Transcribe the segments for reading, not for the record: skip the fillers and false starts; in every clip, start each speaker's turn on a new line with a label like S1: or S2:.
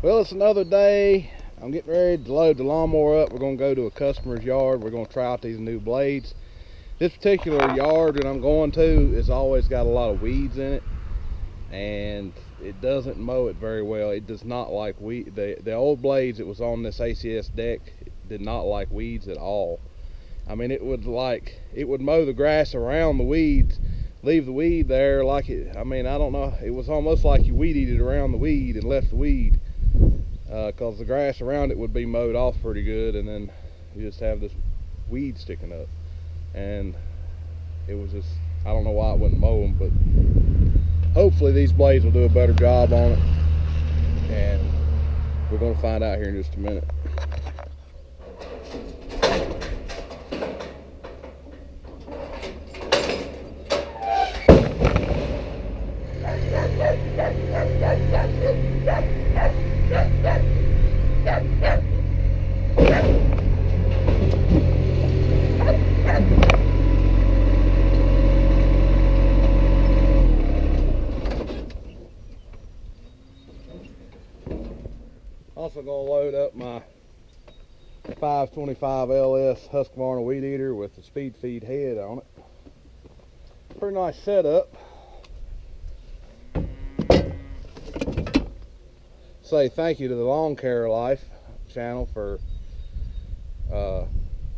S1: Well, it's another day. I'm getting ready to load the lawnmower up. We're going to go to a customer's yard. We're going to try out these new blades. This particular yard that I'm going to has always got a lot of weeds in it, and it doesn't mow it very well. It does not like weed. The old blades that was on this ACS deck did not like weeds at all. I mean, it would mow the grass around the weeds, leave the weed there like it, I mean, I don't know, it was almost like you weed eated around the weed and left the weed, because the grass around it would be mowed off pretty good, and then you just have this weed sticking up. And it was just, I don't know why it wouldn't mow them, but hopefully these blades will do a better job on it, and we're going to find out here in just a minute. Also going to load up my 525 LS Husqvarna weed eater with the speed feed head on it. Pretty nice setup. Say thank you to the Lawn Care Life channel for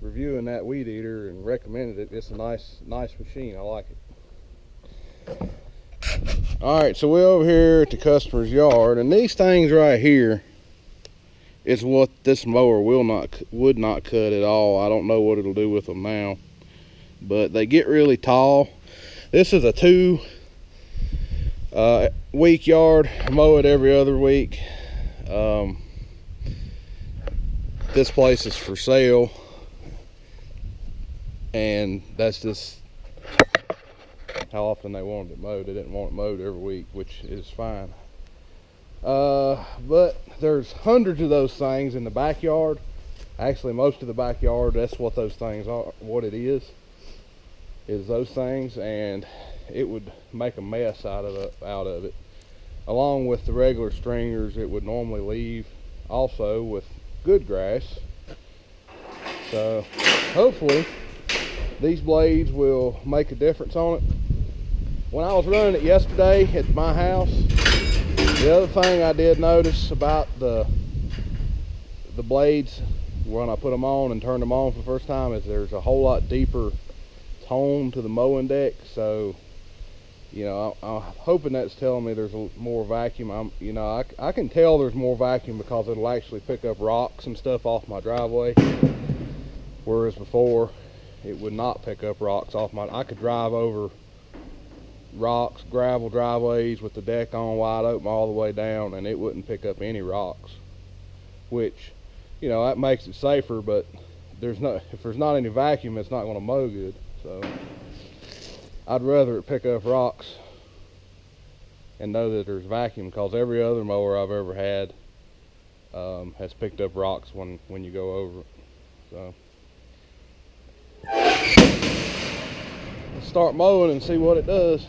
S1: reviewing that weed eater and recommended it. It's a nice machine. I like it. Alright, so we're over here at the customer's yard, and these things right here is what this mower would not cut at all. I don't know what it'll do with them now, but they get really tall. This is a 2 week yard. I mow it every other week. This place is for sale, and that's just how often they wanted it mowed. They didn't want it mowed every week, which is fine. But there's hundreds of those things in the backyard. Actually, most of the backyard, that's what those things are. What it is those things, and it would make a mess out of it, along with the regular stringers it would normally leave, also with good grass. So hopefully these blades will make a difference on it. When I was running it yesterday at my house, the other thing I did notice about the blades when I put them on and turned them on for the first time is there's a whole lot deeper tone to the mowing deck. So, you know, I'm hoping that's telling me there's more vacuum. I can tell there's more vacuum because it'll actually pick up rocks and stuff off my driveway, whereas before it would not pick up rocks off my. I could drive over rocks, gravel driveways with the deck on wide open all the way down, and it wouldn't pick up any rocks, which, you know, that makes it safer, but if there's not any vacuum, it's not going to mow good. So I'd rather it pick up rocks and know that there's vacuum, because every other mower I've ever had has picked up rocks when you go over it. So let's start mowing and see what it does.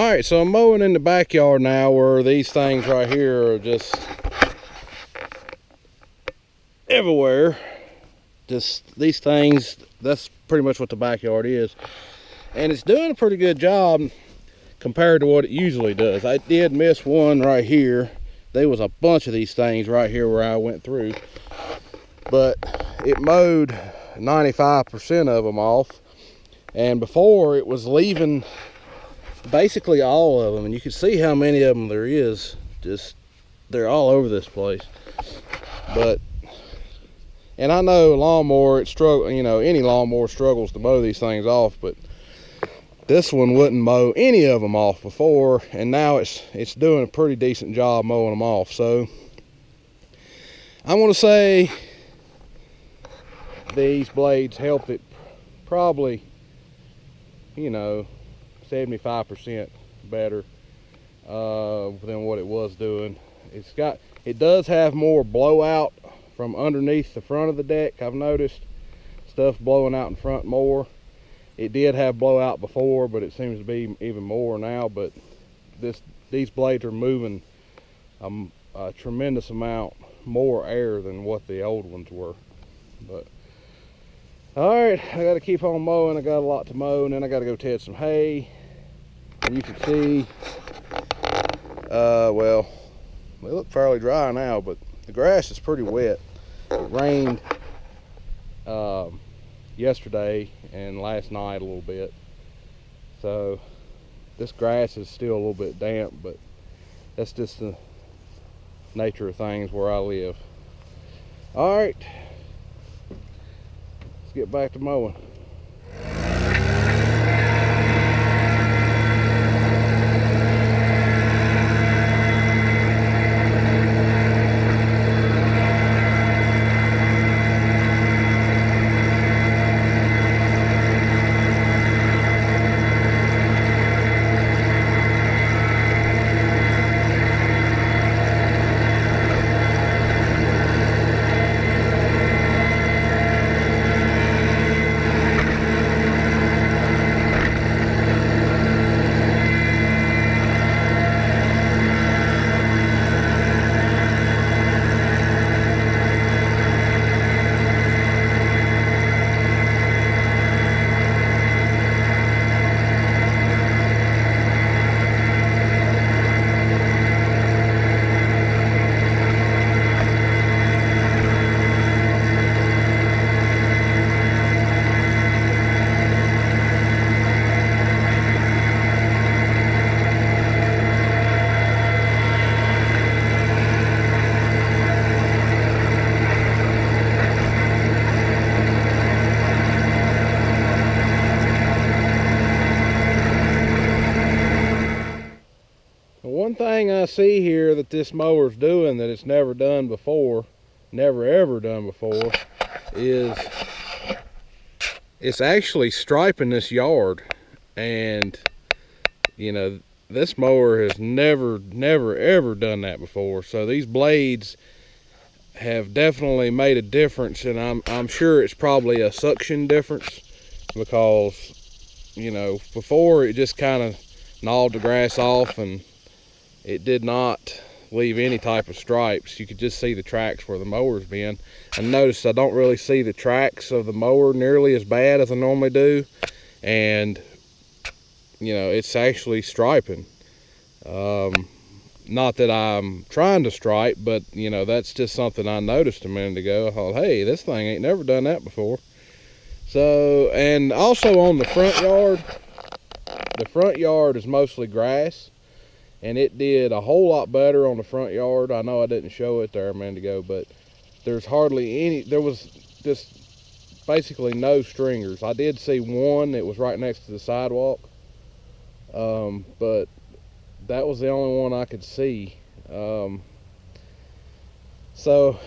S1: All right, so I'm mowing in the backyard now, where these things right here are just everywhere. Just these things, that's pretty much what the backyard is. And it's doing a pretty good job compared to what it usually does. I did miss one right here. There was a bunch of these things right here where I went through, but it mowed 95% of them off. And before, it was leaving basically all of them, and you can see how many of them there is. Just, they're all over this place. But, and I know a lawnmower, any lawnmower struggles to mow these things off, but this one wouldn't mow any of them off before, and now it's doing a pretty decent job mowing them off. So I want to say these blades helped it probably, 75% better than what it was doing. It does have more blowout from underneath the front of the deck. I've noticed stuff blowing out in front more. It did have blowout before, but it seems to be even more now. But these blades are moving a tremendous amount more air than what the old ones were. But all right, I got to keep on mowing. I got a lot to mow, and then I got to go ted some hay. And you can see, well, they look fairly dry now, but the grass is pretty wet. It rained yesterday and last night a little bit, so this grass is still a little bit damp, but that's just the nature of things where I live. All right, let's get back to mowing. One thing I see here that this mower's doing that it's never done before, never ever done before, is it's actually striping this yard. And this mower has never ever done that before. So these blades have definitely made a difference, and I'm sure it's probably a suction difference, because before it just kind of gnawed the grass off and it did not leave any type of stripes. You could just see the tracks where the mower's been. And notice I don't really see the tracks of the mower nearly as bad as I normally do. And it's actually striping. Not that I'm trying to stripe, but that's just something I noticed a minute ago. I thought, hey, this thing ain't never done that before. So, and also on the front yard is mostly grass. And it did a whole lot better on the front yard. I know I didn't show it there a minute ago, but there's hardly any, there was just basically no stringers. I did see one that was right next to the sidewalk, but that was the only one I could see. So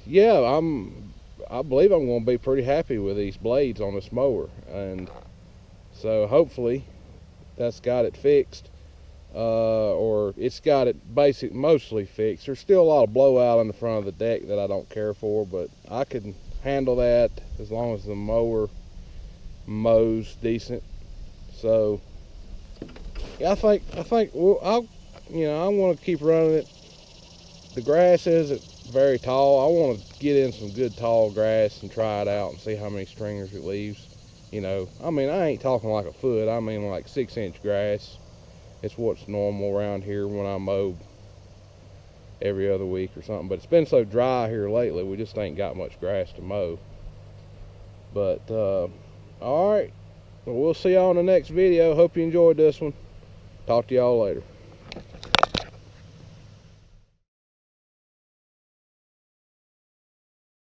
S1: yeah, I believe I'm going to be pretty happy with these blades on this mower, and so hopefully that's got it fixed. Or it's got it mostly fixed. There's still a lot of blowout on the front of the deck that I don't care for, but I can handle that as long as the mower mows decent. So Yeah, I think well, I want to keep running it. The grass isn't very tall. I want to get in some good tall grass and try it out and see how many stringers it leaves. You know, I mean, I ain't talking like a foot. I mean like 6-inch grass. It's what's normal around here when I mow every other week or something. But it's been so dry here lately, we just ain't got much grass to mow. But all right, well, we'll see y'all in the next video. Hope you enjoyed this one. Talk to y'all later.